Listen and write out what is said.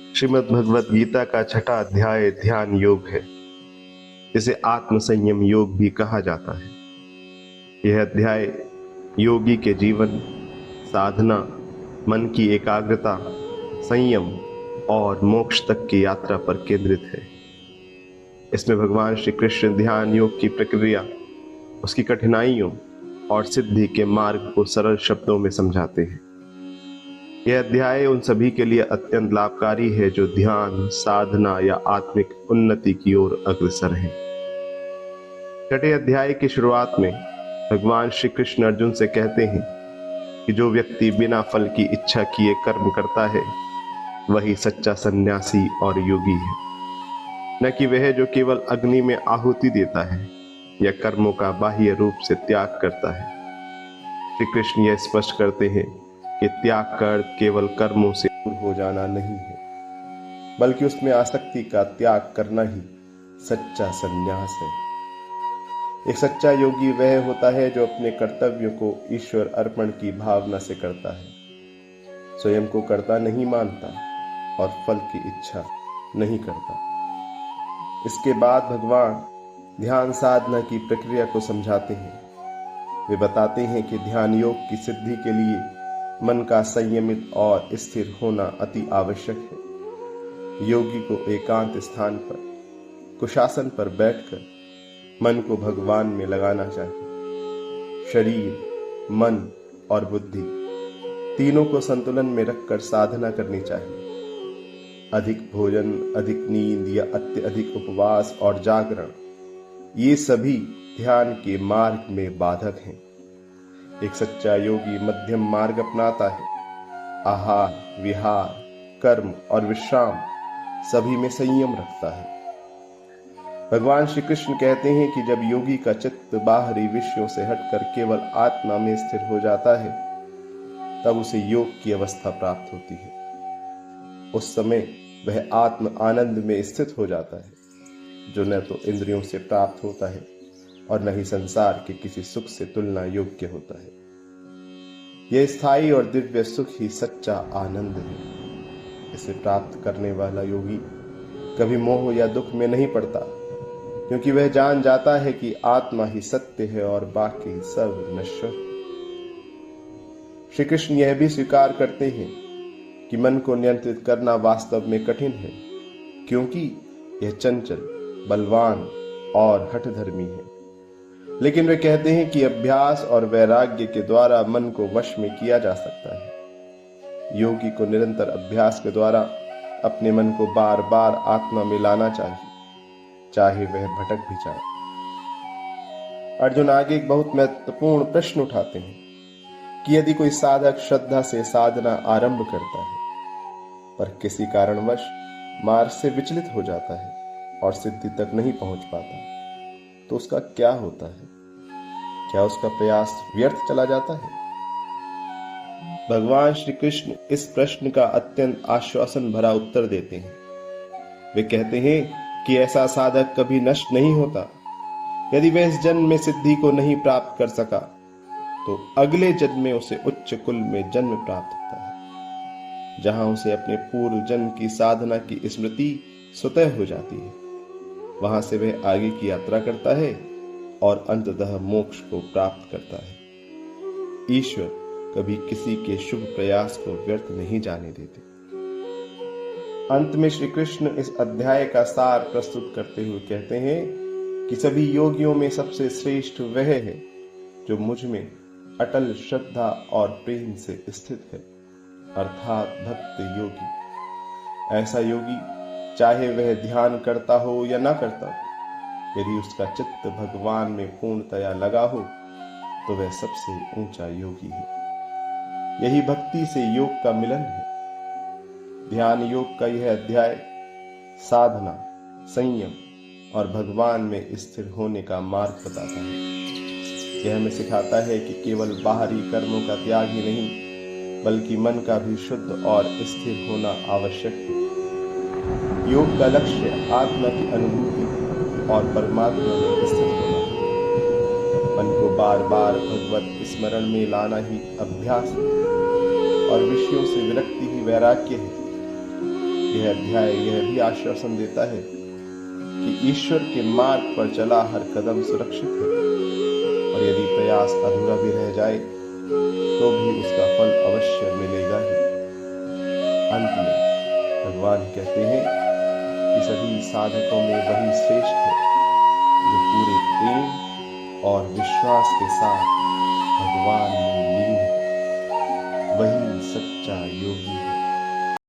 श्रीमद् भगवत गीता का छठा अध्याय ध्यान योग है, जिसे आत्म संयम योग भी कहा जाता है। यह अध्याय योगी के जीवन, साधना, मन की एकाग्रता, संयम और मोक्ष तक की यात्रा पर केंद्रित है। इसमें भगवान श्री कृष्ण ध्यान योग की प्रक्रिया, उसकी कठिनाइयों और सिद्धि के मार्ग को सरल शब्दों में समझाते हैं। यह अध्याय उन सभी के लिए अत्यंत लाभकारी है जो ध्यान, साधना या आत्मिक उन्नति की ओर अग्रसर हैं। छठे अध्याय की शुरुआत में भगवान श्री कृष्ण अर्जुन से कहते हैं कि जो व्यक्ति बिना फल की इच्छा किए कर्म करता है, वही सच्चा सन्यासी और योगी है, न कि वह जो केवल अग्नि में आहुति देता है या कर्मों का बाह्य रूप से त्याग करता है। श्री कृष्ण यह स्पष्ट करते हैं कि त्याग का अर्थ केवल कर्मों से दूर हो जाना नहीं है, बल्कि उसमें आसक्ति का त्याग करना ही सच्चा संन्यास है। एक सच्चा योगी वह होता है जो अपने कर्तव्यों को ईश्वर अर्पण की भावना से करता है, स्वयं को कर्ता नहीं मानता और फल की इच्छा नहीं करता। इसके बाद भगवान ध्यान साधना की प्रक्रिया को समझाते हैं। वे बताते हैं कि ध्यान योग की सिद्धि के लिए मन का संयमित और स्थिर होना अति आवश्यक है। योगी को एकांत स्थान पर कुशासन पर बैठकर मन को भगवान में लगाना चाहिए। शरीर, मन और बुद्धि तीनों को संतुलन में रखकर साधना करनी चाहिए। अधिक भोजन, अधिक नींद या अत्यधिक उपवास और जागरण, ये सभी ध्यान के मार्ग में बाधक हैं। एक सच्चा योगी मध्यम मार्ग अपनाता है। आहार, विहार, कर्म और विश्राम सभी में संयम रखता है। भगवान श्री कृष्ण कहते हैं कि जब योगी का चित्त बाहरी विषयों से हटकर केवल आत्मा में स्थिर हो जाता है, तब उसे योग की अवस्था प्राप्त होती है। उस समय वह आत्म आनंद में स्थित हो जाता है, जो न तो इंद्रियों से प्राप्त होता है और न ही संसार के किसी सुख से तुलना योग्य होता है। यह स्थायी और दिव्य सुख ही सच्चा आनंद है। इसे प्राप्त करने वाला योगी कभी मोह या दुख में नहीं पड़ता, क्योंकि वह जान जाता है कि आत्मा ही सत्य है और बाकी सब नश्वर है। श्री कृष्ण यह भी स्वीकार करते हैं कि मन को नियंत्रित करना वास्तव में कठिन है, क्योंकि यह चंचल, बलवान और हठधर्मी है। लेकिन वे कहते हैं कि अभ्यास और वैराग्य के द्वारा मन को वश में किया जा सकता है। योगी को निरंतर अभ्यास के द्वारा अपने मन को बार बार आत्मा में लाना चाहिए, चाहे वह भटक भी जाए। अर्जुन आगे एक बहुत महत्वपूर्ण प्रश्न उठाते हैं कि यदि कोई साधक श्रद्धा से साधना आरंभ करता है, पर किसी कारणवश मार्ग से विचलित हो जाता है और सिद्धि तक नहीं पहुंच पाता, तो उसका क्या होता है? क्या उसका प्रयास व्यर्थ चला जाता है? भगवान श्री कृष्ण इस प्रश्न का अत्यंत आश्वासन भरा उत्तर देते हैं। वे कहते हैं कि ऐसा साधक कभी नष्ट नहीं होता। यदि वह इस जन्म में सिद्धि को नहीं प्राप्त कर सका, तो अगले जन्म में उसे उच्च कुल में जन्म प्राप्त होता है, जहां उसे अपने पूर्व जन्म की साधना की स्मृति स्वतः हो जाती है। वहां से वह आगे की यात्रा करता है और अंततः मोक्ष को प्राप्त करता है। ईश्वर कभी किसी के शुभ प्रयास को व्यर्थ नहीं जाने देते। अंत में श्री कृष्ण इस अध्याय का सार प्रस्तुत करते हुए कहते हैं कि सभी योगियों में सबसे श्रेष्ठ वह है जो मुझ में अटल श्रद्धा और प्रेम से स्थित है, अर्थात भक्त योगी। ऐसा योगी चाहे वह ध्यान करता हो या ना करता हो, यदि उसका चित्त भगवान में पूर्णतया लगा हो, तो वह सबसे ऊंचा योगी है। यही भक्ति से योग का मिलन है। ध्यान योग का यह अध्याय साधना, संयम और भगवान में स्थिर होने का मार्ग बताता है। यह हमें सिखाता है कि केवल बाहरी कर्मों का त्याग ही नहीं, बल्कि मन का भी शुद्ध और स्थिर होना आवश्यक है। योग का लक्ष्य आत्मा की अनुभूति और परमात्मा में स्थित होना है। मन को बार बार भगवत स्मरण में लाना ही अभ्यास है और विषयों से विरक्ति ही वैराग्य है। यह अध्याय यह भी आश्वासन देता है कि ईश्वर के मार्ग पर चला हर कदम सुरक्षित है, और यदि प्रयास अधूरा भी रह जाए तो भी उसका फल अवश्य मिलेगा ही। अंत में भगवान कहते हैं कि सभी साधकों में वही श्रेष्ठ है जो पूरे प्रेम और विश्वास के साथ भगवान में लीन है, वही सच्चा योगी है।